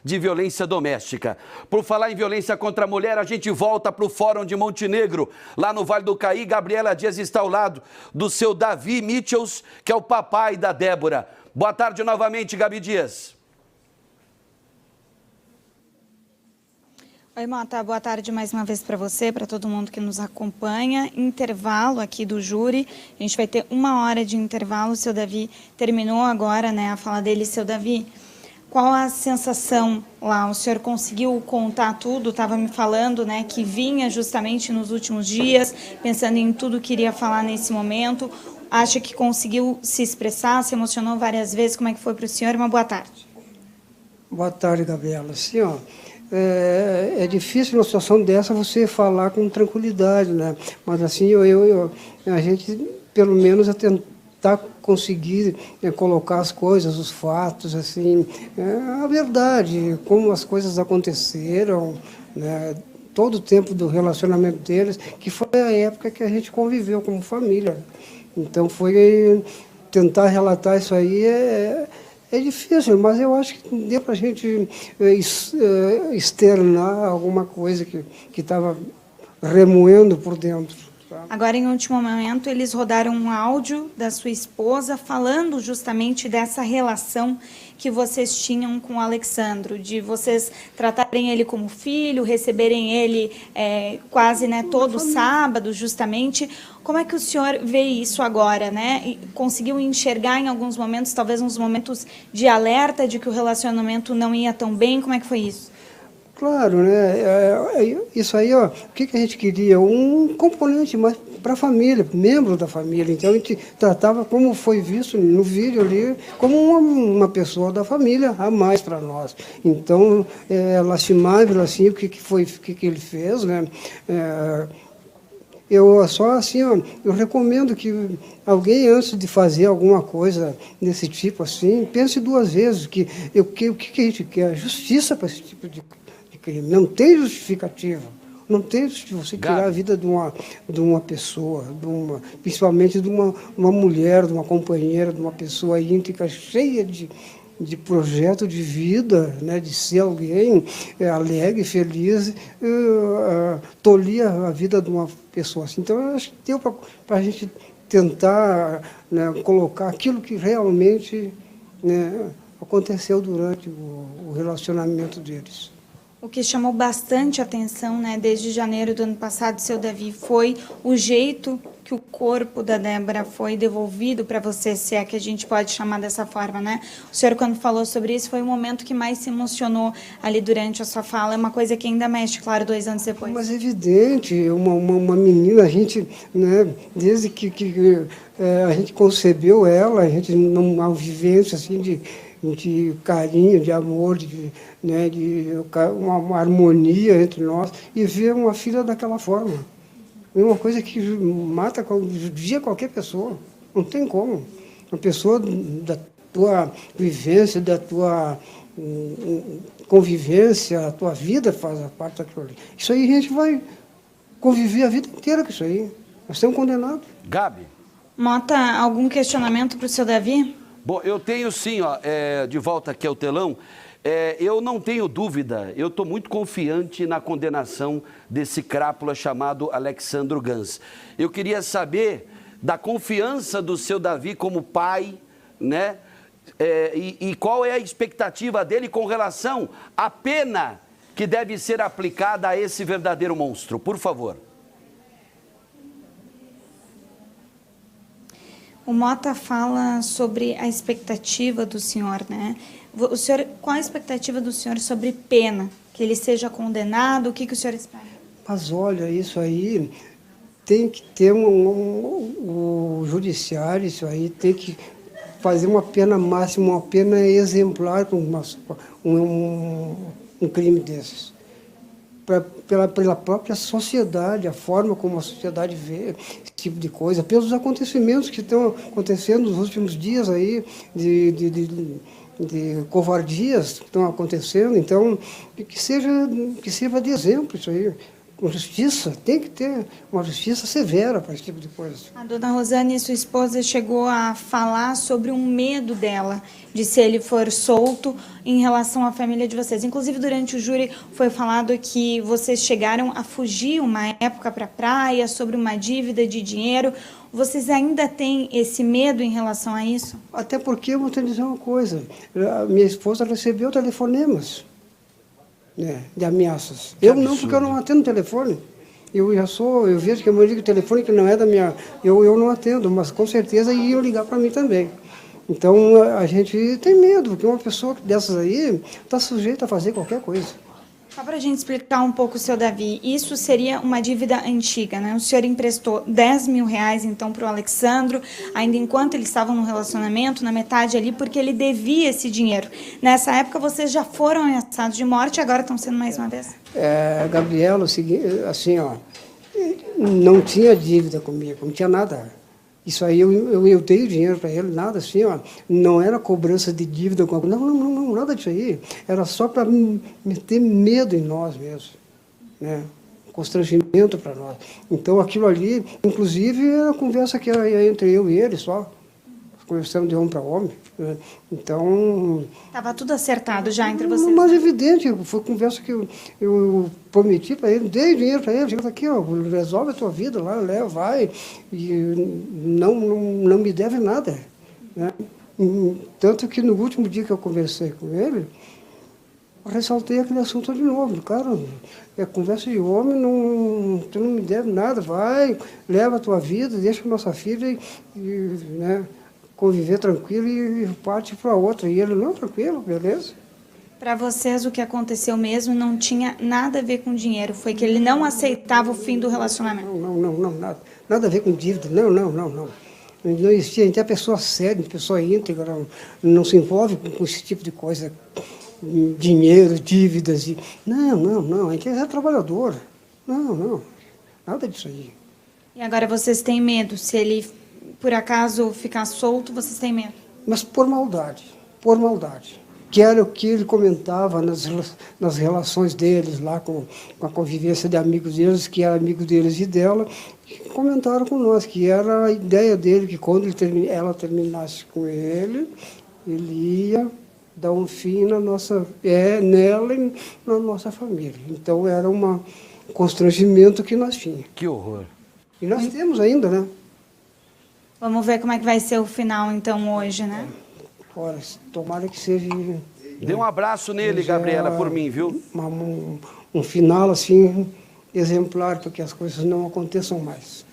de violência doméstica. Por falar em violência contra a mulher, a gente volta para o Fórum de Montenegro, lá no Vale do Caí. Gabriela Dias está ao lado do seu Davi Mitchells, que é o papai da Débora. Boa tarde novamente, Gabi Dias. Oi, Mota, boa tarde mais uma vez para você, para todo mundo que nos acompanha. Intervalo aqui do júri, a gente vai ter 1 hora de intervalo. O seu Davi terminou agora, né, a fala dele. Seu Davi, qual a sensação lá? O senhor conseguiu contar tudo? Estava me falando, né, que vinha justamente nos últimos dias, pensando em tudo que iria falar nesse momento. Acha que conseguiu se expressar, se emocionou várias vezes? Como é que foi para o senhor? Uma boa tarde. Boa tarde, Gabriela. Sim, ó. É difícil numa situação dessa você falar com tranquilidade, né? Mas assim, a gente, pelo menos, a tentar conseguir colocar as coisas, os fatos, assim, a verdade, como as coisas aconteceram, né? Todo o tempo do relacionamento deles, que foi a época que a gente conviveu como família. Então, foi tentar relatar isso aí é difícil, mas eu acho que deu para a gente externar alguma coisa que estava remoendo por dentro. Tá? Agora, em último momento, eles rodaram um áudio da sua esposa falando justamente dessa relação que vocês tinham com o Alexandro, de vocês tratarem ele como filho, receberem ele quase, né, todo sábado, justamente. Como é que o senhor vê isso agora, né? E conseguiu enxergar em alguns momentos, talvez uns momentos de alerta de que o relacionamento não ia tão bem? Como é que foi isso? Claro, né? Isso aí, ó, o que a gente queria? Um componente mais para a família, membro da família. Então a gente tratava, como foi visto no vídeo ali, como uma pessoa da família a mais para nós. Então é lastimável assim o que ele fez, né? Eu só assim, ó, eu recomendo que alguém, antes de fazer alguma coisa desse tipo assim, pense 2 vezes que o que a gente quer? Justiça para esse tipo de crime. Não tem justificativa. Não tem você tirar a vida de uma pessoa, principalmente de uma mulher, de uma companheira, de uma pessoa íntegra, cheia de projeto de vida, né, de ser alguém alegre, feliz, tolir a vida de uma pessoa assim. Então, eu acho que deu para a gente tentar, né, colocar aquilo que realmente, né, aconteceu durante o relacionamento deles. O que chamou bastante atenção, né, desde janeiro do ano passado, seu Davi, foi o jeito que o corpo da Débora foi devolvido para você, se é que a gente pode chamar dessa forma, né? O senhor, quando falou sobre isso, foi o momento que mais se emocionou ali durante a sua fala. É uma coisa que ainda mexe, claro, 2 anos depois. Mas é evidente, uma menina, a gente, né, desde que a gente concebeu ela, a gente numa vivência assim de carinho, de amor, de uma harmonia entre nós, e ver uma filha daquela forma. É uma coisa que mata, judia qualquer pessoa. Não tem como. Uma pessoa da tua vivência, da tua convivência, a tua vida faz parte daquilo ali. Isso aí a gente vai conviver a vida inteira com isso aí. Nós estamos condenados. Gabi. Mota, algum questionamento para o seu Davi? Bom, eu tenho sim, ó, de volta aqui ao telão, eu não tenho dúvida, eu estou muito confiante na condenação desse crápula chamado Alexandro Gans. Eu queria saber da confiança do seu Davi como pai, né? E qual é a expectativa dele com relação à pena que deve ser aplicada a esse verdadeiro monstro. Por favor. O Mota fala sobre a expectativa do senhor, né? O senhor, qual a expectativa do senhor sobre pena? Que ele seja condenado? O que o senhor espera? Mas olha, isso aí tem que ter o judiciário, isso aí tem que fazer uma pena máxima, uma pena exemplar para um crime desses. Pela própria sociedade, a forma como a sociedade vê esse tipo de coisa, pelos acontecimentos que estão acontecendo nos últimos dias aí, de covardias que estão acontecendo. Então, que sirva de exemplo isso aí. justiça, tem que ter uma justiça severa para esse tipo de coisa. A dona Rosane, sua esposa, chegou a falar sobre um medo dela, de se ele for solto, em relação à família de vocês. Inclusive, durante o júri, foi falado que vocês chegaram a fugir uma época para a praia, sobre uma dívida de dinheiro. Vocês ainda têm esse medo em relação a isso? Até porque, eu vou te dizer uma coisa, a minha esposa recebeu telefonemas, né, de ameaças. Eu não, porque eu não atendo telefone. Eu vejo que eu ligo o telefone que não é da minha... Eu não atendo, mas com certeza iam ligar para mim também. Então, a gente tem medo, porque uma pessoa dessas aí está sujeita a fazer qualquer coisa. Só para a gente explicar um pouco, seu Davi, isso seria uma dívida antiga, né? O senhor emprestou 10 mil reais, então, para o Alexandro, ainda enquanto eles estavam no relacionamento, na metade ali, porque ele devia esse dinheiro. Nessa época, vocês já foram ameaçados de morte e agora estão sendo mais uma vez? Gabriela, assim, ó, não tinha dívida comigo, não tinha nada. Isso aí eu dei o dinheiro para ele, nada assim, ó, não era cobrança de dívida, não, nada disso aí. Era só para meter medo em nós mesmos, né? Constrangimento para nós. Então aquilo ali, inclusive, era a conversa que era entre eu e ele só, conversando de homem para homem, né? Então... Estava tudo acertado já entre vocês? Mas evidente, foi conversa que eu prometi para ele, dei dinheiro para ele, digo, aqui, ó, resolve a tua vida lá, leva, vai, e não me deve nada, né? Tanto que no último dia que eu conversei com ele, eu ressaltei aquele assunto de novo, cara, é conversa de homem, tu não me deve nada, vai, leva a tua vida, deixa a nossa filha né, conviver tranquilo e parte para outra. E ele, não, tranquilo, beleza. Para vocês, o que aconteceu mesmo não tinha nada a ver com dinheiro, foi que ele não aceitava o fim do relacionamento? Não, nada a ver com dívida, não. Não existia, a gente é pessoa séria, pessoa íntegra, não se envolve com esse tipo de coisa, dinheiro, dívidas, não, a gente é trabalhador, não, nada disso aí. E agora vocês têm medo, se ele, por acaso, ficar solto, vocês têm medo? Mas por maldade, que era o que ele comentava nas relações deles, lá com a convivência de amigos deles, que era amigo deles e dela, que comentaram com nós, que era a ideia dele, que quando ela terminasse com ele ia dar um fim nela e na nossa família. Então era um constrangimento que nós tínhamos. Que horror. E nós temos ainda, né? Vamos ver como é que vai ser o final, então, hoje, né? Ora, tomara que seja... Dê um abraço nele, Gabriela, por mim, viu? Um final, assim, exemplar, para que as coisas não aconteçam mais,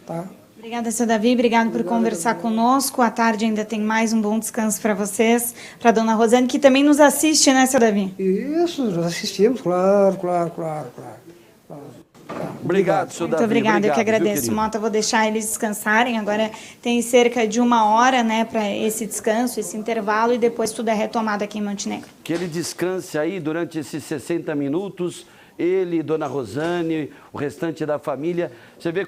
tá? Obrigada, seu Davi. Obrigado por conversar conosco. À tarde ainda tem mais um bom descanso para vocês. Para a dona Rosane, que também nos assiste, né, seu Davi? Isso, nós assistimos, claro. Obrigado, seu Davi. Muito obrigada, eu que agradeço. Mota, vou deixar eles descansarem. Agora tem cerca de 1 hora, né, para esse descanso, esse intervalo, e depois tudo é retomado aqui em Montenegro. Que ele descanse aí durante esses 60 minutos, ele, dona Rosane, o restante da família. Você vê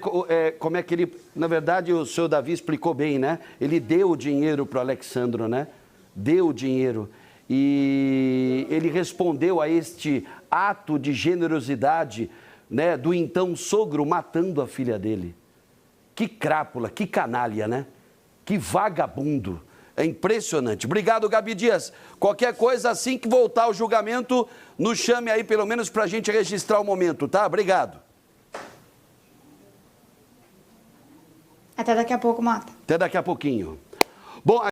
como é que ele... Na verdade, o seu Davi explicou bem, né? Ele deu o dinheiro para o Alexandro, né? Deu o dinheiro. E ele respondeu a este ato de generosidade, né, do então sogro matando a filha dele. Que crápula, que canalha, né? Que vagabundo. É impressionante. Obrigado, Gabi Dias. Qualquer coisa, assim que voltar o julgamento, nos chame aí, pelo menos, para a gente registrar o momento, tá? Obrigado. Até daqui a pouco, Mota. Até daqui a pouquinho. Bom,